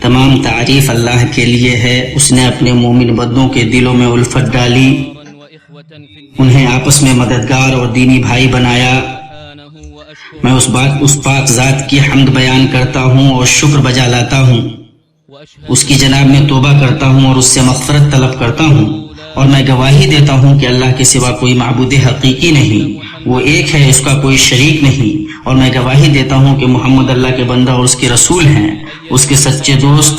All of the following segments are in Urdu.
تمام تعریف اللہ کے لیے ہے. اس نے اپنے مومن بندوں کے دلوں میں الفت ڈالی، انہیں آپس میں مددگار اور دینی بھائی بنایا. میں اس پاک ذات کی حمد بیان کرتا ہوں اور شکر بجا لاتا ہوں. اس کی جناب میں توبہ کرتا ہوں اور اس سے مغفرت طلب کرتا ہوں، اور میں گواہی دیتا ہوں کہ اللہ کے سوا کوئی معبود حقیقی نہیں، وہ ایک ہے، اس کا کوئی شریک نہیں. اور میں گواہی دیتا ہوں کہ محمد اللہ کے بندہ اور اس کے رسول ہیں، اس کے سچے دوست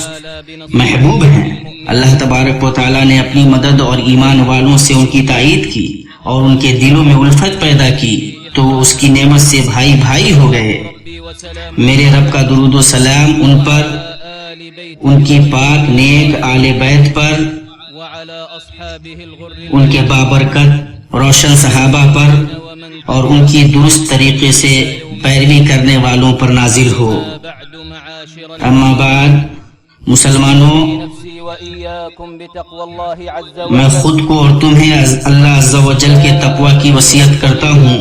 محبوب ہیں. اللہ تبارک و تعالیٰ نے اپنی مدد اور ایمان والوں سے ان کی تائید کی اور ان کے دلوں میں الفت پیدا کی، تو وہ اس کی نعمت سے بھائی بھائی ہو گئے. میرے رب کا درود و سلام ان پر، ان کی پاک نیک آل بیت پر، ان کے بابرکت روشن صحابہ پر اور ان کی درست طریقے سے پیروی کرنے والوں پر نازل ہو. اما بعد، مسلمانوں، میں خود کو اور تمہیں اللہ عز و جل کے تقوی کی وصیت کرتا ہوں.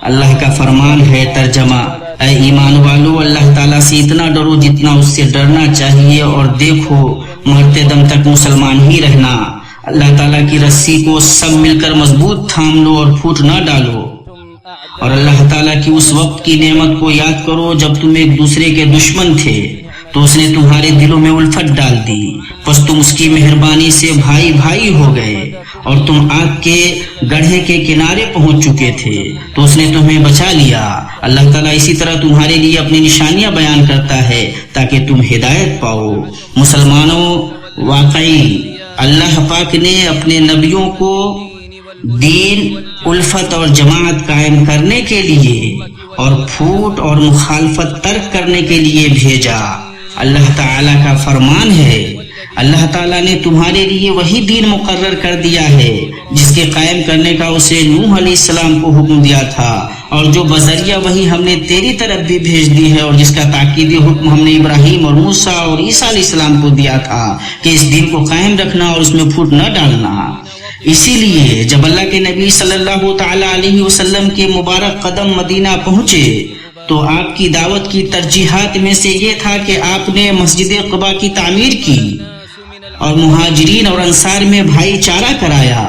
اللہ کا فرمان ہے، ترجمہ: اے ایمان والو، اللہ تعالیٰ سے اتنا ڈرو جتنا اس سے ڈرنا چاہیے، اور دیکھو مرتے دم تک مسلمان ہی رہنا. اللہ تعالیٰ کی رسی کو سب مل کر مضبوط تھام لو اور پھوٹ نہ ڈالو. اور اللہ تعالیٰ کی اس وقت کی نعمت کو یاد کرو جب تم ایک دوسرے کے دشمن تھے، تو اس نے تمہارے دلوں میں الفت ڈال دی، پس تم اس کی مہربانی سے بھائی بھائی ہو گئے. اور تم آگ کے گڑھے کے کنارے پہنچ چکے تھے، تو اس نے تمہیں بچا لیا. اللہ تعالیٰ اسی طرح تمہارے لیے اپنی نشانیاں بیان کرتا ہے تاکہ تم ہدایت پاؤ. مسلمانوں، واقعی اللہ پاک نے اپنے نبیوں کو دین، الفت اور جماعت قائم کرنے کے لیے اور پھوٹ اور مخالفت ترک کرنے کے لیے بھیجا. اللہ تعالیٰ کا فرمان ہے، اللہ تعالیٰ نے تمہارے لیے وہی دین مقرر کر دیا ہے جس کے قائم کرنے کا اسے نوح علیہ السلام کو حکم دیا تھا، اور جو بذریعہ وہی ہم نے تیری طرف بھی بھیج دی ہے، اور جس کا تاکیدی حکم ہم نے ابراہیم اور موسیٰ اور عیسیٰ علیہ السلام کو دیا تھا کہ اس دین کو قائم رکھنا اور اس میں پھوٹ نہ ڈالنا. اسی لیے جب اللہ کے نبی صلی اللہ تعالی علیہ وسلم کے مبارک قدم مدینہ پہنچے تو آپ کی دعوت کی ترجیحات میں سے یہ تھا کہ آپ نے مسجد قباء کی تعمیر کی اور مہاجرین اور انصار میں بھائی چارہ کرایا.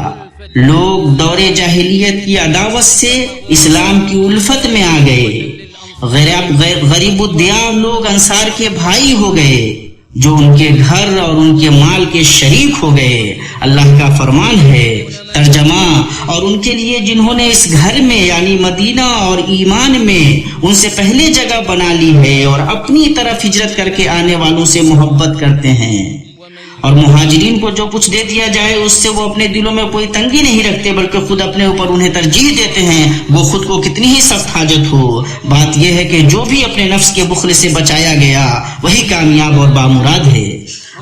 لوگ دور جاہلیت کی عداوت سے اسلام کی الفت میں آ گئے. غریب الدیار لوگ انصار کے بھائی ہو گئے، جو ان کے گھر اور ان کے مال کے شریک ہو گئے. اللہ کا فرمان ہے، ترجمہ: اور ان کے لیے جنہوں نے اس گھر میں یعنی مدینہ اور ایمان میں ان سے پہلے جگہ بنا لی ہے اور اپنی طرف ہجرت کر کے آنے والوں سے محبت کرتے ہیں. اور مہاجرین کو جو کچھ دے دیا جائے اس سے وہ اپنے دلوں میں کوئی تنگی نہیں رکھتے، بلکہ خود اپنے اوپر انہیں ترجیح دیتے ہیں، وہ خود کو کتنی ہی سخت حاجت ہو. بات یہ ہے کہ جو بھی اپنے نفس کے بخل سے بچایا گیا وہی کامیاب اور بامراد ہے.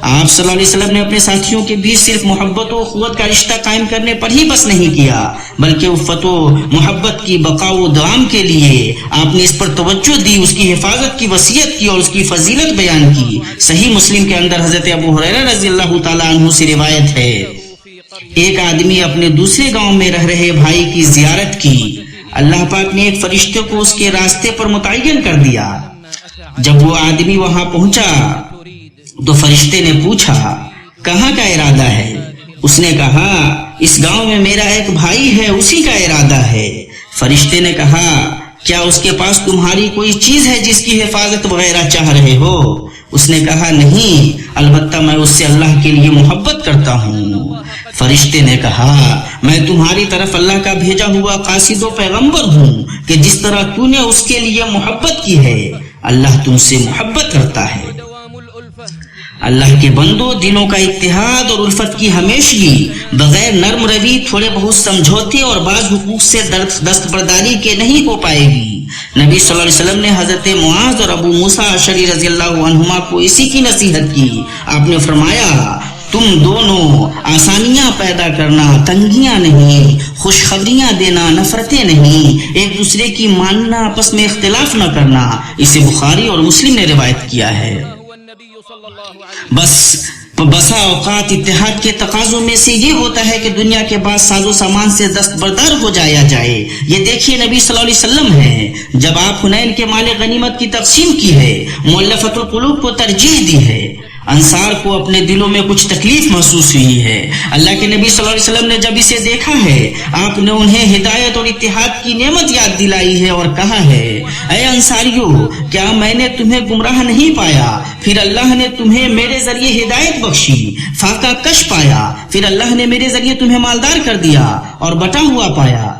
آپ صلی اللہ علیہ وسلم نے اپنے ساتھیوں کے بیچ صرف محبت و اخوت کا رشتہ قائم کرنے پر ہی بس نہیں کیا، بلکہ الفت و محبت کی بقا و دوام کے لیے آپ نے اس پر توجہ دی، اس کی حفاظت کی وصیت کی اور اس کی فضیلت بیان کی. صحیح مسلم کے اندر حضرت ابو ہریرہ رضی اللہ تعالیٰ عنہ سے روایت ہے، ایک آدمی اپنے دوسرے گاؤں میں رہ رہے بھائی کی زیارت کی. اللہ پاک نے ایک فرشتے کو اس کے راستے پر متعین کر دیا. جب وہ آدمی وہاں پہنچا تو فرشتے نے پوچھا، کہاں کا ارادہ ہے؟ اس نے کہا، اس گاؤں میں میرا ایک بھائی ہے، اسی کا ارادہ ہے. فرشتے نے کہا، کیا اس کے پاس تمہاری کوئی چیز ہے جس کی حفاظت وغیرہ چاہ رہے ہو؟ اس نے کہا، نہیں، البتہ میں اس سے اللہ کے لیے محبت کرتا ہوں. فرشتے نے کہا، میں تمہاری طرف اللہ کا بھیجا ہوا قاصد و پیغمبر ہوں کہ جس طرح تو نے اس کے لیے محبت کی ہے اللہ تم سے محبت کرتا ہے. اللہ کے بندو، دلوں کا اتحاد اور الفت کی ہمیشگی بغیر نرم روی، تھوڑے بہت سمجھوتے اور بعض حقوق سے دستبرداری کے نہیں ہو پائے گی. نبی صلی اللہ علیہ وسلم نے حضرت معاذ اور ابو موسیٰ اشعری رضی اللہ عنہما کو اسی کی نصیحت کی. آپ نے فرمایا، تم دونوں آسانیاں پیدا کرنا، تنگیاں نہیں، خوشخبریاں دینا، نفرتیں نہیں، ایک دوسرے کی ماننا، آپس میں اختلاف نہ کرنا. اسے بخاری اور مسلم نے روایت کیا ہے. بس بسا اوقات اتحاد کے تقاضوں میں سے یہ ہوتا ہے کہ دنیا کے بعد ساز و سامان سے دستبردار ہو جایا جائے. یہ دیکھیے نبی صلی اللہ علیہ وسلم ہیں، جب آپ حنین کے مال غنیمت کی تقسیم کی ہے، مؤلفۃ القلوب کو ترجیح دی ہے، انصار کو اپنے دلوں میں کچھ تکلیف محسوس ہوئی ہے. اللہ کے نبی صلی اللہ علیہ وسلم نے جب اسے دیکھا ہے، آپ نے انہیں ہدایت اور اتحاد کی نعمت یاد دلائی ہے اور کہا ہے، اے انصاریو، کیا میں نے تمہیں گمراہ نہیں پایا؟ پھر اللہ نے تمہیں میرے ذریعے ہدایت بخشی، فاقہ کش پایا، پھر اللہ نے میرے ذریعے تمہیں مالدار کر دیا اور بٹا ہوا پایا،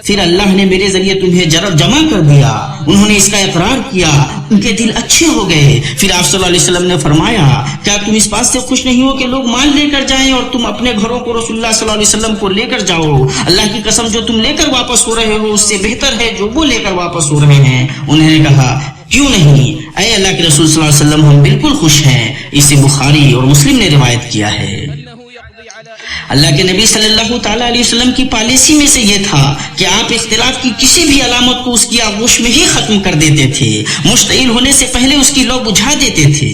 پھر اللہ نے میرے ذریعے تمہیں جمع کر دیا. انہوں نے اس کا اقرار کیا، ان کے دل اچھے ہو گئے. پھر آپ صلی اللہ علیہ وسلم نے فرمایا، کیا تم اس بات سے خوش نہیں ہو کہ لوگ مال لے کر جائیں اور تم اپنے گھروں کو رسول اللہ صلی اللہ علیہ وسلم کو لے کر جاؤ؟ اللہ کی قسم، جو تم لے کر واپس ہو رہے ہو اس سے بہتر ہے جو وہ لے کر واپس ہو رہے ہیں. انہوں نے کہا، کیوں نہیں اے اللہ کے رسول صلی اللہ علیہ وسلم، ہم بالکل خوش ہیں. اسے بخاری اور مسلم نے روایت کیا ہے. اللہ کے نبی صلی اللہ تعالیٰ علیہ وسلم کی پالیسی میں سے یہ تھا کہ آپ اختلاف کی کسی بھی علامت کو اس کی آغوش میں ہی ختم کر دیتے تھے، مشتعل ہونے سے پہلے اس کی لو بجھا دیتے تھے،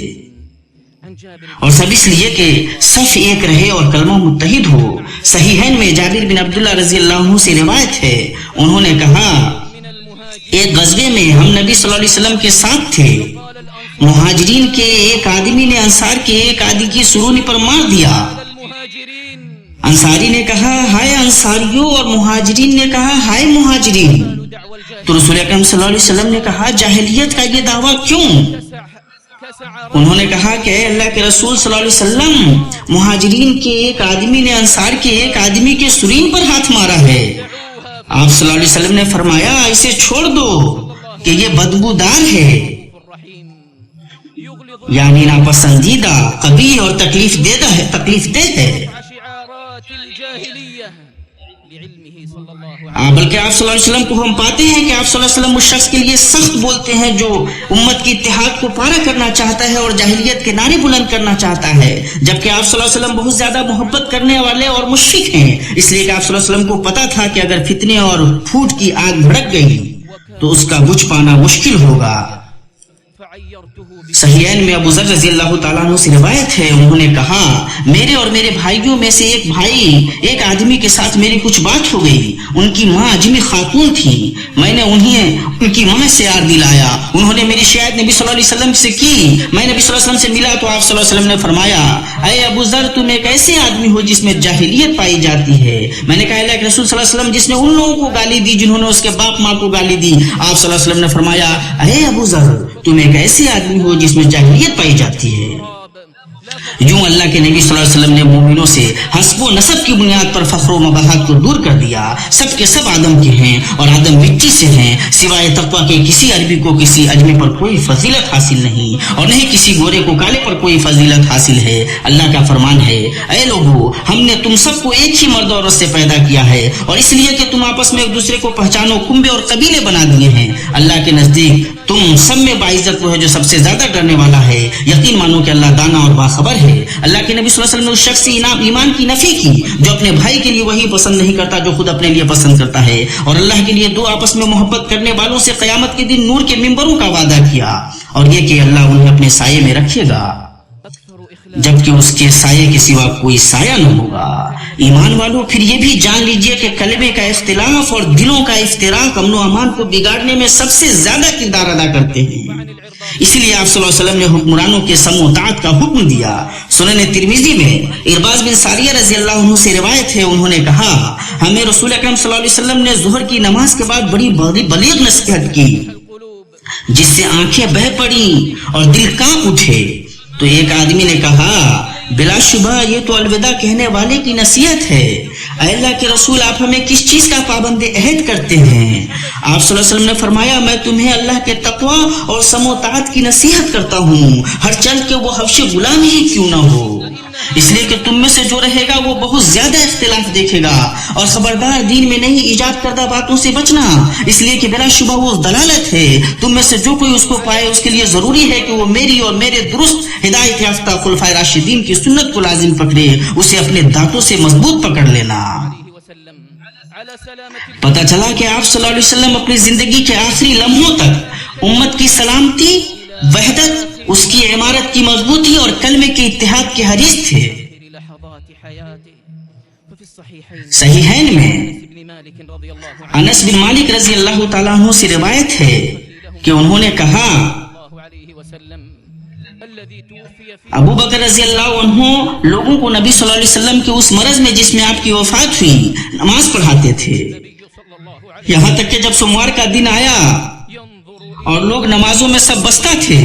اور سب اس لیے کہ صف ایک رہے اور کلمہ متحد ہو. صحیحین میں جابر بن عبداللہ رضی اللہ عنہ سے روایت ہے، انہوں نے کہا، ایک غزوے میں ہم نبی صلی اللہ علیہ وسلم کے ساتھ تھے. مہاجرین کے ایک آدمی نے انصار کے ایک آدمی کی سرونی پر مار دیا. انصاری نے کہا، ہائے انصاریوں، اور مہاجرین نے کہا، ہائے مہاجرین. تو رسول اکرم صلی اللہ علیہ وسلم نے کہا، جاہلیت کا یہ دعویٰ کیوں؟ انہوں نے کہا کہ اے اللہ کے رسول صلی اللہ علیہ وسلم، مہاجرین کے ایک آدمی نے انصار کے ایک آدمی کے سرین پر ہاتھ مارا ہے. آپ صلی اللہ علیہ وسلم نے فرمایا، اسے چھوڑ دو کہ یہ بدبودار ہے، یعنی ناپسندیدہ، قبیح اور تکلیف دہ ہے. بلکہ آپ صلی اللہ علیہ وسلم کو ہم پاتے ہیں کہ آپ صلی اللہ علیہ وسلم اس شخص کے لیے سخت بولتے ہیں جو امت کی اتحاد کو پارا کرنا چاہتا ہے اور جاہلیت کے نعرے بلند کرنا چاہتا ہے، جبکہ آپ صلی اللہ علیہ وسلم بہت زیادہ محبت کرنے والے اور مشفق ہیں، اس لیے کہ آپ صلی اللہ علیہ وسلم کو پتا تھا کہ اگر فتنے اور پھوٹ کی آگ بھڑک گئی تو اس کا بجھ پانا مشکل ہوگا. صحیحین میں ابو ذر رضی اللہ تعالیٰ عنہ سے روایت ہے، انہوں نے کہا، میرے اور میرے بھائیوں میں سے ایک آدمی کے ساتھ میری کچھ بات ہو گئی. ان کی ماں اجمی خاتون تھی، میں نے انہیں ان کی ماں سے یاد دلایا. انہوں نے میری شکایت نبی صلی اللہ علیہ وسلم سے کی. میں نبی صلی اللہ علیہ وسلم سے ملا تو آپ صلی اللہ علیہ وسلم نے فرمایا، اے ابو ذر، تم ایک ایسے آدمی ہو جس میں جاہلیت پائی جاتی ہے. میں نے کہا، اللہ کے رسول صلی اللہ علیہ وسلم، جس نے ان لوگوں کو گالی دی جنہوں نے اس کے باپ ماں کو گالی دی. آپ صلی اللہ علیہ وسلم نے فرمایا، اے ابو ذر، تم ایک ایسے آدمی ہو جس میں جاہلیت پائی جاتی ہے. یوں اللہ کے نبی صلی اللہ علیہ وسلم نے مومنوں سے حسب و نسب کی بنیاد پر فخر و مباحت کو دور کر دیا. سب کے سب آدم کے ہیں اور آدم مٹی سے ہیں. سوائے تقویٰ کے کسی عربی کو کسی اجمی پر کوئی فضیلت حاصل نہیں، اور نہیں کسی گورے کو کالے پر کوئی فضیلت حاصل ہے. اللہ کا فرمان ہے، اے لوگو، ہم نے تم سب کو ایک ہی مرد عورت سے پیدا کیا ہے، اور اس لیے کہ تم آپس میں ایک دوسرے کو پہچانو، کنبے اور قبیلے بنا دیے ہیں. اللہ کے نزدیک تم سب میں باعزت وہ ہے جو سب سے زیادہ ڈرنے والا ہے. یقین مانو کہ اللہ دانا اور باخبر ہے. اللہ کے نبی صلی اللہ علیہ وسلم نے اس شخص سے ایمان کی نفی کی جو اپنے بھائی کے لیے وہی پسند نہیں کرتا جو خود اپنے لیے پسند کرتا ہے، اور اللہ کے لیے دو آپس میں محبت کرنے والوں سے قیامت کے دن نور کے ممبروں کا وعدہ کیا، اور یہ کہ اللہ انہیں اپنے سائے میں رکھے گا جبکہ اس کے سائے کے سوا کوئی سایہ نہ ہوگا. ایمان والوں، پھر یہ بھی جان لیجئے کہ کلمے کا اختلاف اور دلوں کا افتراق امن و امان کو بگاڑنے میں سب سے زیادہ کردار ادا کرتے ہیں. اسی لیے آپ صلی اللہ علیہ وسلم نے حکمرانوں کے سمع و طاعت کا حکم دیا. سنن ترمذی میں ارباز بن ساریہ رضی اللہ عنہ سے روایت ہے، انہوں نے کہا، ہمیں رسول اکرم صلی اللہ علیہ وسلم نے ظہر کی نماز کے بعد بڑی بلیغ نصیحت کی جس سے آنکھیں بہہ پڑیں اور دل کانپ اٹھے. تو ایک آدمی نے کہا، بلا شبہ یہ تو الوداع کہنے والے کی نصیحت ہے. اے اللہ کے رسول، آپ ہمیں کس چیز کا پابند عہد کرتے ہیں؟ آپ صلی اللہ علیہ وسلم نے فرمایا، میں تمہیں اللہ کے تقوی اور سمع و طاعت کی نصیحت کرتا ہوں، ہر چل کے وہ حبش غلام ہی کیوں نہ ہو. اس لیے کہ تم میں سے جو رہے گا وہ بہت زیادہ اختلاف دیکھے گا، اور خبردار دین میں نہیں ایجاد کردہ باتوں سے بچنا، اس لیے کہ بلا شبہ وہ دلالت ہے. تم میں سے جو کوئی اس کو پائے اس کے لیے ضروری ہے کہ وہ میری اور میرے درست ہدایت یافتہ خلفائے راشدین کی سنت کو لازم پکڑے، اسے اپنے دانتوں سے مضبوط پکڑ لینا. پتہ چلا کہ آپ صلی اللہ علیہ وسلم اپنی زندگی کے آخری لمحوں تک امت کی سلامتی، وحدت، اس کی عمارت کی مضبوطی اور کلمے کے اتحاد کے حریص تھے۔ صحیحین میں انس بن مالک رضی اللہ تعالیٰ عنہ سے روایت ہے کہ انہوں نے کہا ابو بکر رضی اللہ عنہ لوگوں کو نبی صلی اللہ علیہ وسلم کے اس مرض میں جس میں آپ کی وفات ہوئی نماز پڑھاتے تھے، یہاں تک کہ جب سوموار کا دن آیا اور لوگ نمازوں میں سب بستہ تھے،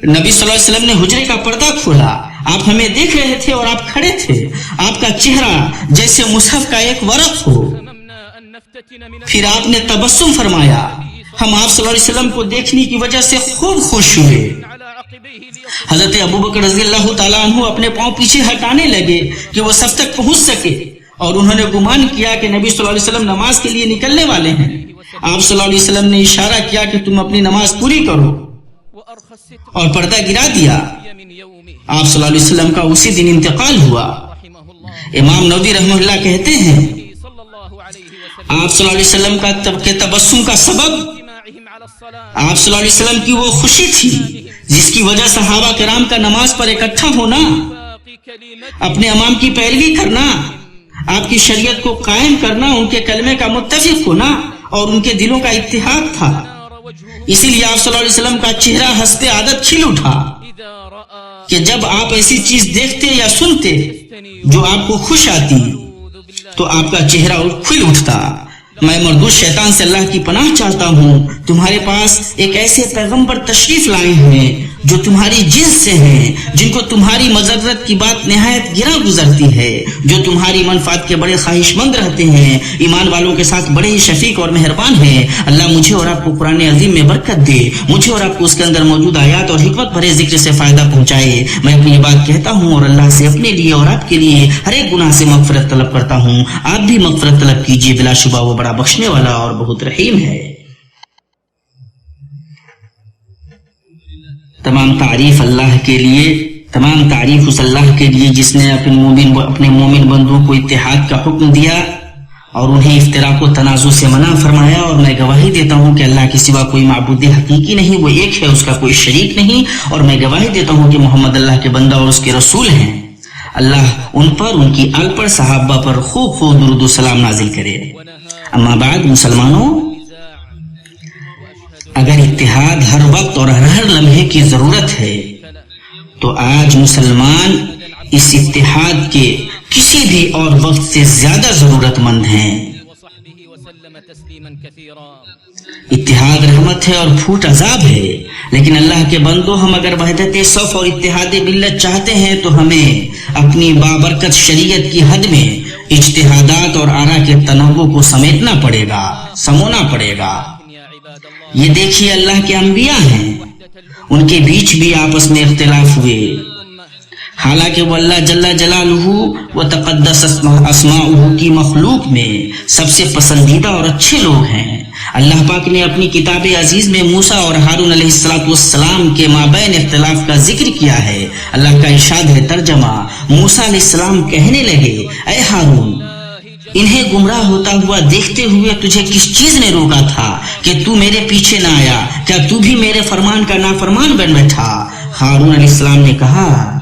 نبی صلی اللہ علیہ وسلم نے حجرے کا پردہ کھولا، آپ ہمیں دیکھ رہے تھے اور آپ کھڑے تھے، آپ کا چہرہ جیسے مصحف کا ایک ورق ہو، پھر آپ نے تبسم فرمایا، ہم آپ صلی اللہ علیہ وسلم کو دیکھنے کی وجہ سے خوب خوش ہوئے۔ حضرت ابو بکر رضی اللہ تعالیٰ عنہ اپنے پاؤں پیچھے ہٹانے لگے کہ وہ صف تک پہنچ سکے، اور انہوں نے گمان کیا کہ نبی صلی اللہ علیہ وسلم نماز کے لیے نکلنے والے ہیں۔ آپ صلی اللہ علیہ وسلم نے اشارہ کیا کہ تم اپنی نماز پوری کرو، اور پردہ گرا دیا۔ آپ صلی اللہ علیہ وسلم کا اسی دن انتقال ہوا۔ امام نووی رحمہ اللہ کہتے ہیں آپ صلی اللہ علیہ وسلم کے تبسم کا سبب آپ صلی اللہ علیہ وسلم کی وہ خوشی تھی جس کی وجہ صحابہ کرام کا نماز پر اکٹھا ہونا، اپنے امام کی پیروی کرنا، آپ کی شریعت کو قائم کرنا، ان کے کلمے کا متفق ہونا اور ان کے دلوں کا اتحاد تھا۔ اسی لیے آپ صلی اللہ علیہ وسلم کا چہرہ حسب عادت کھل اٹھا کہ جب آپ ایسی چیز دیکھتے یا سنتے جو آپ کو خوش آتی تو آپ کا چہرہ کھل اٹھتا۔ میں مردود شیطان سے اللہ کی پناہ چاہتا ہوں، تمہارے پاس ایک ایسے پیغمبر تشریف لائے ہیں جو تمہاری جنس سے ہیں، جن کو تمہاری مضرت کی بات نہایت گراں گزرتی ہے، جو تمہاری منفعت کے بڑے خواہش مند رہتے ہیں، ایمان والوں کے ساتھ بڑے ہی شفیق اور مہربان ہیں۔ اللہ مجھے اور آپ کو قرآن عظیم میں برکت دے، مجھے اور آپ کو اس کے اندر موجود آیات اور حکمت بھرے ذکر سے فائدہ پہنچائے۔ میں اپنی یہ بات کہتا ہوں اور اللہ سے اپنے لیے اور آپ کے لیے ہر ایک گناہ سے مغفرت طلب کرتا ہوں۔ آپ بھی مغفرت طلب کیجیے، بلا شبہ وہ بڑا بخشنے والا اور بہت رحیم ہے۔ تمام تعریف اللہ کے لیے، تمام تعریف اس اللہ کے لیے جس نے اپنے مومن بندوں کو اتحاد کا حکم دیا اور انہیں افتراق و تنازع سے منع فرمایا، اور میں گواہی دیتا ہوں کہ اللہ کے سوا کوئی معبود حقیقی نہیں، وہ ایک ہے، اس کا کوئی شریک نہیں، اور میں گواہی دیتا ہوں کہ محمد اللہ کے بندہ اور اس کے رسول ہیں۔ اللہ ان پر، ان کی آل پر، صحابہ پر خوب خوب درود و سلام نازل کرے۔ اما بعد، مسلمانوں، اگر اتحاد ہر وقت اور ہر لمحے کی ضرورت ہے تو آج مسلمان اس اتحاد کے کسی بھی اور وقت سے زیادہ ضرورت مند ہیں۔ اتحاد رحمت ہے اور پھوٹ عذاب ہے، لیکن اللہ کے بندو، ہم اگر وحدت صف اور اتحاد ملت چاہتے ہیں تو ہمیں اپنی بابرکت شریعت کی حد میں اجتہادات اور آراء کے تنوع کو سمیٹنا پڑے گا، سمونا پڑے گا۔ یہ دیکھیے اللہ کے انبیاء ہیں، ان کے بیچ بھی آپس میں اختلاف ہوئے، حالانکہ وہ اللہ جل جلالہ و تقدس اسماؤہ کی مخلوق میں سب سے پسندیدہ اور اچھے لوگ ہیں۔ اللہ پاک نے اپنی کتاب عزیز میں موسیٰ اور ہارون علیہ السلام کے مابین اختلاف کا ذکر کیا ہے۔ اللہ کا ارشاد ہے، ترجمہ، موسیٰ علیہ السلام کہنے لگے، اے ہارون، انہیں گمراہ ہوتا ہوا دیکھتے ہوئے تجھے کس چیز نے روکا تھا کہ تو میرے پیچھے نہ آیا؟ کیا تو بھی میرے فرمان کا نافرمان بن بیٹھا؟ ہارون علیہ السلام نے کہا،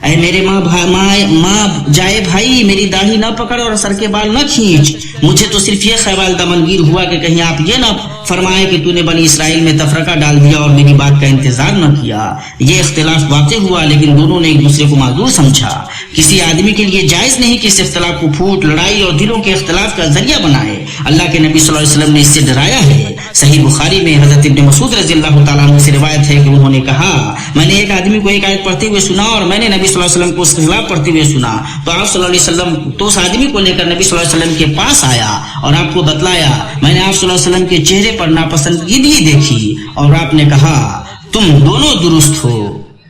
اے میرے ماں جائے بھائی، میری داڑھی نہ پکڑ اور سر کے بال نہ کھینچ، مجھے تو صرف یہ خیال دمنگیر ہوا کہ کہیں آپ یہ نہ فرمائے کہ تو نے بنی اسرائیل میں تفرقہ ڈال دیا اور میری بات کا انتظار نہ کیا۔ یہ اختلاف واقع ہوا، لیکن دونوں نے ایک دوسرے کو معذور سمجھا۔ کسی آدمی کے لیے جائز نہیں کہ اس اختلاف کو پھوٹ، لڑائی اور دلوں کے اختلاف کا ذریعہ بنائے۔ اللہ کے نبی صلی اللہ علیہ وسلم نے اس سے ڈرایا ہے۔ صحیح بخاری میں حضرت ابن مسعود رضی اللہ تعالیٰ عنہ سے روایت ہے کہ انہوں نے کہا، میں نے ایک آدمی کو ایک آیت پڑھتے ہوئے سنا اور میں نے نبی صلی اللہ علیہ وسلم کو اس کے خلاف پڑھتے ہوئے سنا، تو آپ صلی اللہ علیہ وسلم تو اس آدمی کو لے کر نبی صلی اللہ علیہ وسلم کے پاس آیا اور آپ کو بتلایا، میں نے آپ صلی اللہ علیہ وسلم کے چہرے پر ناپسندگی دیکھی، اور آپ نے کہا، تم دونوں درست ہو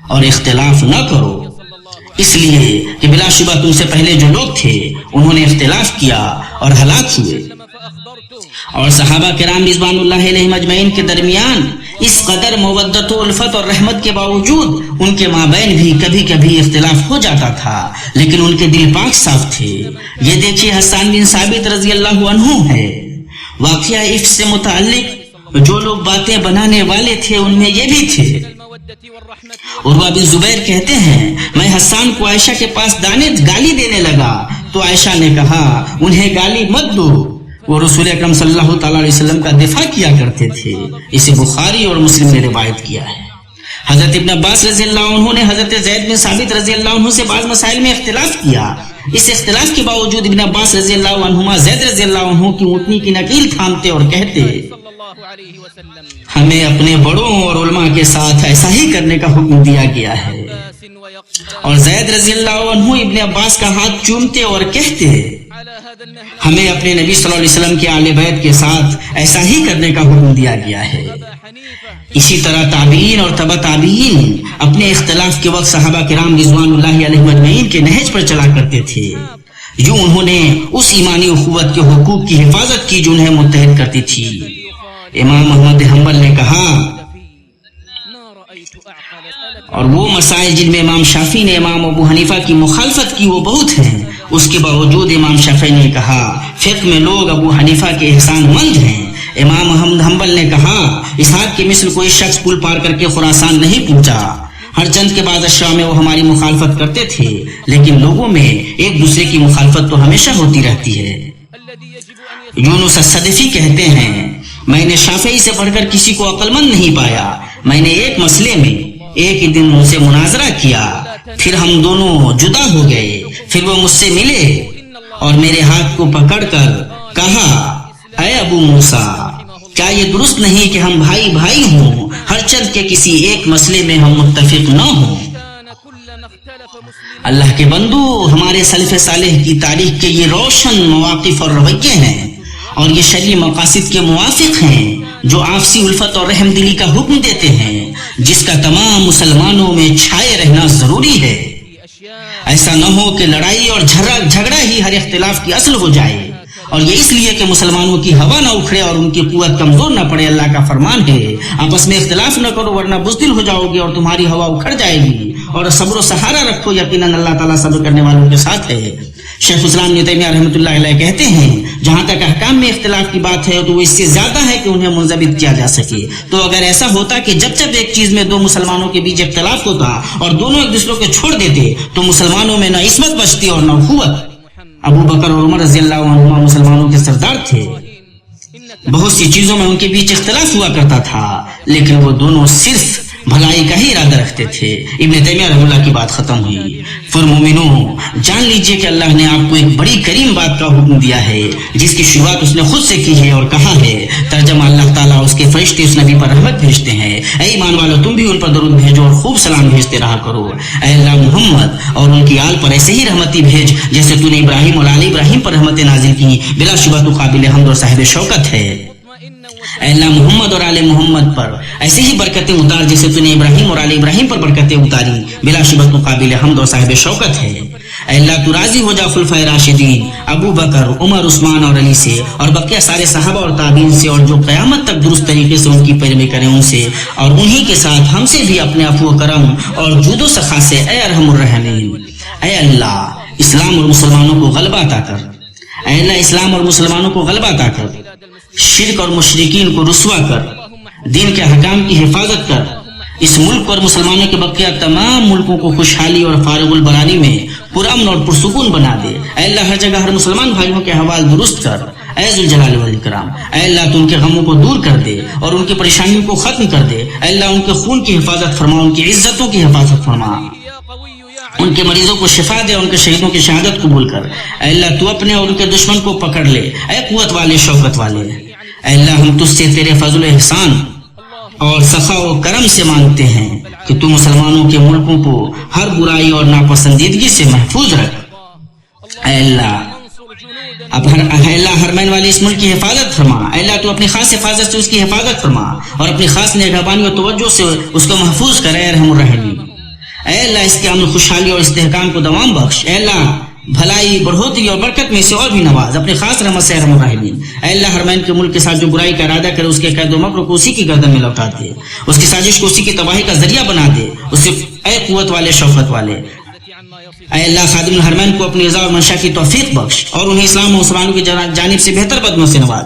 اور اختلاف نہ کرو، اس لیے کہ بلا شبہ تم سے پہلے جو لوگ تھے انہوں نے اختلاف کیا اور ہلاک ہوئے۔ اور صحابہ کرام رضوان اللہ علیہم اجمعین کے درمیان اس قدر مودت و الفت اور رحمت کے باوجود ان کے مابین بھی کبھی کبھی اختلاف ہو جاتا تھا، لیکن ان کے دل پاک صاف تھے۔ یہ دیکھیے حسان بن ثابت رضی اللہ عنہ ہے، واقعہ عفت سے متعلق جو لوگ باتیں بنانے والے تھے ان میں یہ بھی تھے۔ عروہ بن زبیر کہتے ہیں میں حسان کو عائشہ کے پاس گالی دینے لگا تو عائشہ نے کہا انہیں گالی مت دو، وہ رسول اکرم صلی اللہ تعالی علیہ وسلم کا دفاع کیا کرتے تھے۔ اسے بخاری اور مسلم نے روایت کیا ہے۔ حضرت ابن عباس رضی اللہ عنہ نے حضرت زید بن ثابت رضی اللہ عنہ سے بعض مسائل میں اختلاف کیا۔ اس اختلاف کے باوجود ابن عباس رضی اللہ عنہما زید رضی اللہ عنہ کی اونٹنی کی نکیل تھامتے اور کہتے ہمیں اپنے بڑوں اور علماء کے ساتھ ایسا ہی کرنے کا حکم دیا گیا ہے، اور زید رضی اللہ عنہ ابن عباس کا ہاتھ چومتے اور کہتے ہمیں اپنے نبی صلی اللہ علیہ وسلم کے آل بیت کے ساتھ ایسا ہی کرنے کا حکم دیا گیا ہے۔ اسی طرح تابعین اور تبع تابعین اپنے اختلاف کے وقت صحابہ کرام رضوان اللہ علیہم اجمعین کے نہج پر چلا کرتے تھے، جو انہوں نے اس ایمانی اخوت کے حقوق کی حفاظت کی جو انہیں متحد کرتی تھی۔ امام احمد حنبل نے کہا اور وہ مسائل جن میں امام شافعی نے امام ابو حنیفہ کی مخالفت کی وہ بہت ہیں، اس کے باوجود امام شافعی نے کہا فقہ میں لوگ ابو حنیفہ کے احسان مند ہیں۔ امام احمد حنبل نے کہا اسحاق کے مثل کوئی شخص پل پار کر کے خراسان نہیں پہنچا، ہر چند کے بعد اشیاء میں وہ ہماری مخالفت کرتے تھے، لیکن لوگوں میں ایک دوسرے کی مخالفت تو ہمیشہ ہوتی رہتی ہے۔ یونس الصدفی کہتے ہیں میں نے شافعی سے پڑھ کر کسی کو عقل مند نہیں پایا، میں نے ایک مسئلے میں ایک ہی دن ان سے مناظرہ کیا، پھر ہم دونوں جدا ہو گئے، پھر وہ مجھ سے ملے اور میرے ہاتھ کو پکڑ کر کہا اے ابو موسیٰ کیا یہ درست نہیں کہ ہم بھائی بھائی ہوں، ہر چند کے کسی ایک مسئلے میں ہم متفق نہ ہوں۔ اللہ کے بندو، ہمارے سلف صالح کی تاریخ کے یہ روشن مواقف اور رویے ہیں اور یہ شرعی مقاصد کے موافق ہیں جو آپسی الفت اور رحم دلی کا حکم دیتے ہیں، جس کا تمام مسلمانوں میں چھائے رہنا ضروری ہے۔ ایسا نہ ہو کہ لڑائی اور جھگڑا ہی ہر اختلاف کی اصل ہو جائے، اور یہ اس لیے کہ مسلمانوں کی ہوا نہ اکھڑے اور ان کی قوت کمزور نہ پڑے۔ اللہ کا فرمان ہے آپس میں اختلاف نہ کرو ورنہ بزدل ہو جاؤ گے اور تمہاری ہوا اکھڑ جائے گی، اور صبر و سہارا رکھو، یقیناً اللہ تعالیٰ صبر کرنے والوں کے ساتھ ہے۔ شیخ اسلام ابن تیمیہ رحمۃ اللہ علیہ کہتے ہیں جہاں تک احکام میں اختلاف کی بات ہے تو وہ اس سے زیادہ ہے کہ انہیں منضبط کیا جا سکے۔ تو اگر ایسا ہوتا کہ جب ایک چیز میں دو مسلمانوں کے بیچ اختلاف ہوتا اور دونوں ایک دوسرے کو چھوڑ دیتے تو مسلمانوں میں نہ عصمت بچتی اور نہ اخوت۔ ابو بکر اور عمر رضی اللہ عنہما مسلمانوں کے سردار تھے، بہت سی چیزوں میں ان کے بیچ اختلاف ہوا کرتا تھا، لیکن وہ دونوں صرف بھلائی کا ہی ارادہ رکھتے تھے۔ ابن تیمیہ رحمہ اللہ کی بات ختم ہوئی۔ پھر مومنوں جان لیجئے کہ اللہ نے آپ کو ایک بڑی کریم بات کا حکم دیا ہے جس کی شروعات اس نے خود سے کی ہے اور کہا ہے، ترجمہ اللہ تعالیٰ اس کے فرشتے اس نبی پر رحمت بھیجتے ہیں، اے ایمان والو تم بھی ان پر درود بھیجو اور خوب سلام بھیجتے رہا کرو۔ اے اللہ محمد اور ان کی آل پر ایسے ہی رحمتی بھیج جیسے تو نے ابراہیم اور آل ابراہیم پر رحمت نازل کی، بلا شبہ تو قابل حمد اور صاحب شوکت ہے۔ اے اللہ محمد اور آل محمد پر ایسے ہی برکتیں اتار جیسے تو نے ابراہیم اور آل ابراہیم پر برکتیں اتاری، بلا شبہ تو قابل حمد اور صاحب شوکت ہے۔ اے اللہ تو راضی ہو جا خلفائے راشدین ابو بکر، عمر، عثمان اور علی سے اور بقیہ سارے صحابہ اور تابعین سے، اور جو قیامت تک درست طریقے سے ان کی پیروی کریں ان سے، اور انہی کے ساتھ ہم سے بھی اپنے عفو و کرم اور جود و سخا سے اے ارحم الراحمین۔ اے اللہ اسلام اور مسلمانوں کو غلبہ عطا کر، اے اللہ اسلام اور مسلمانوں کو غلبہ عطا کر، شرک اور مشرکین کو رسوا کر، دین کے حکام کی حفاظت کر، اس ملک اور مسلمانوں کے بقیہ تمام ملکوں کو خوشحالی اور فارغ البرانی میں پرامن اور پرسکون بنا دے۔ اے اللہ ہر جگہ ہر مسلمان بھائیوں کے حوال درست کر، اے ذوالجلال والاکرام۔ اے اللہ تو ان کے غموں کو دور کر دے اور ان کی پریشانیوں کو ختم کر دے۔ اے اللہ ان کے خون کی حفاظت فرما، ان کی عزتوں کی حفاظت فرما، ان کے مریضوں کو شفا دے، ان کے شہیدوں کی شہادت قبول کر۔ اے اللہ تو اپنے اور ان کے دشمن کو پکڑ لے، اے قوت والے شوکت والے۔ اے اللہ ہم تجھ سے تیرے فضل و احسان اور سخا و کرم سے مانگتے ہیں کہ تو مسلمانوں کے ملکوں کو ہر برائی اور ناپسندیدگی سے محفوظ رکھ۔ اے اللہ حرمین والے اس ملک کی حفاظت فرما۔ اے اللہ تو اپنی خاص حفاظت سے اس کی حفاظت فرما اور اپنی خاص نگہبانی اور توجہ سے اس کو محفوظ کر، اے ارحم الراحمین۔ اے اللہ اس کے امن، خوشحالی اور استحکام کو دوام بخش۔ اے اللہ بھلائی، بڑھوتری اور برکت میں سے اور بھی نواز اپنے خاص رحمت سے ارحم الراحمین۔ اے اللہ حرمین کے ملک کے ساتھ جو برائی کا ارادہ کرے اس کے قید و مکر کو اسی کی گردن میں لوٹا دے، اس کی سازش کو اسی کی تباہی کا ذریعہ بنا دے، اسے اے قوت والے شوکت والے۔ اے اللہ خادم الحرمین کو اپنی رضا اور منشا کی توفیق بخش اور انہیں اسلام و مسلمانوں کی جانب سے بہتر بدنوں سے نواز۔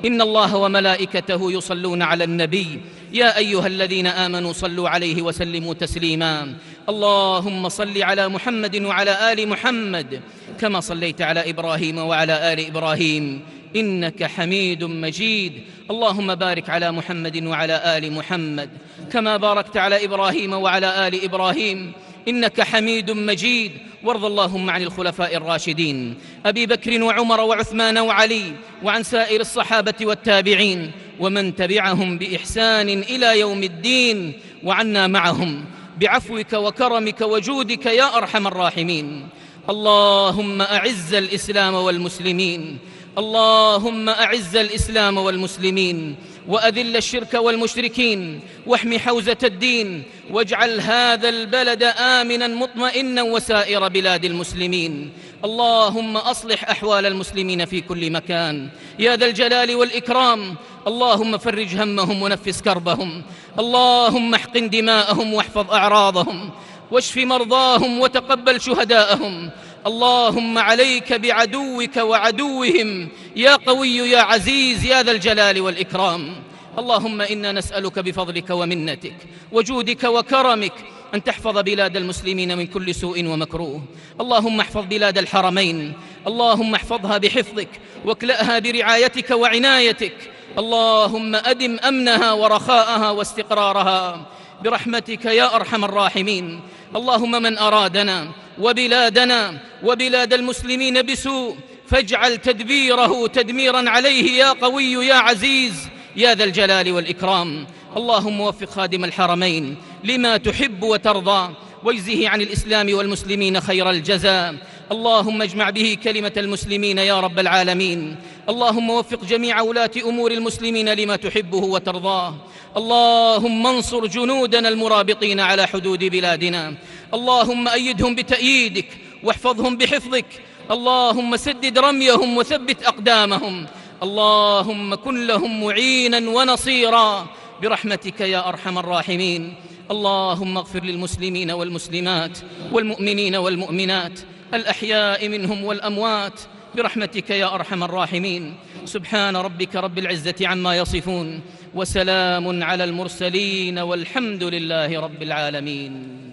إن الله وملائكته يصلون على النبي يا أيها الذين آمنوا صلوا عليه وسلموا تسليما اللهم صل على محمد وعلى آل محمد كما صليت على إبراهيم وعلى آل إبراهيم إنك حميد مجيد اللهم بارك على محمد وعلى آل محمد كما باركت على إبراهيم وعلى آل إبراهيم إنك حميد مجيد وارض اللهم عن الخلفاء الراشدين أبي بكر وعمر وعثمان وعلي وعن سائر الصحابة والتابعين ومن تبعهم بإحسان إلى يوم الدين وعنا معهم بعفوك وكرمك وجودك يا أرحم الراحمين اللهم أعز الإسلام والمسلمين اللهم أعز الإسلام والمسلمين وأذل الشرك والمشركين واحم حوزة الدين واجعل هذا البلد آمنا مطمئنا وسائر بلاد المسلمين اللهم أصلح أحوال المسلمين في كل مكان يا ذا الجلال والإكرام اللهم فرج همهم ونفس كربهم اللهم احقن دماءهم واحفظ أعراضهم واشف مرضاهم وتقبل شهداءهم اللهم عليك بعدوك وعدوهم يا قوي يا عزيز يا ذا الجلال والإكرام اللهم إنا نسألك بفضلك ومنتك وجودك وكرمك أن تحفظ بلاد المسلمين من كل سوء ومكروه اللهم احفظ بلاد الحرمين اللهم احفظها بحفظك واكلأها برعايتك وعنايتك اللهم أدم أمنها ورخاءها واستقرارها برحمتك يا أرحم الراحمين اللهم من أرادنا وبلادنا وبلاد المسلمين بسوء فاجعل تدبيره تدميرا عليه يا قوي يا عزيز يا ذا الجلال والإكرام اللهم وفق خادم الحرمين لما تحب وترضى واجزه عن الإسلام والمسلمين خير الجزاء اللهم اجمع به كلمة المسلمين يا رب العالمين اللهم وفق جميع ولاة أمور المسلمين لما تحبه وترضاه اللهم انصر جنودنا المرابطين على حدود بلادنا اللهم أيدهم بتأييدك واحفظهم بحفظك اللهم سدد رميهم وثبت أقدامهم اللهم كن لهم معينا ونصيرا برحمتك يا أرحم الراحمين اللهم اغفر للمسلمين والمسلمات والمؤمنين والمؤمنات الأحياء منهم والأموات برحمتك يا أرحم الراحمين سبحان ربك رب العزة عما يصفون وسلام على المرسلين والحمد لله رب العالمين.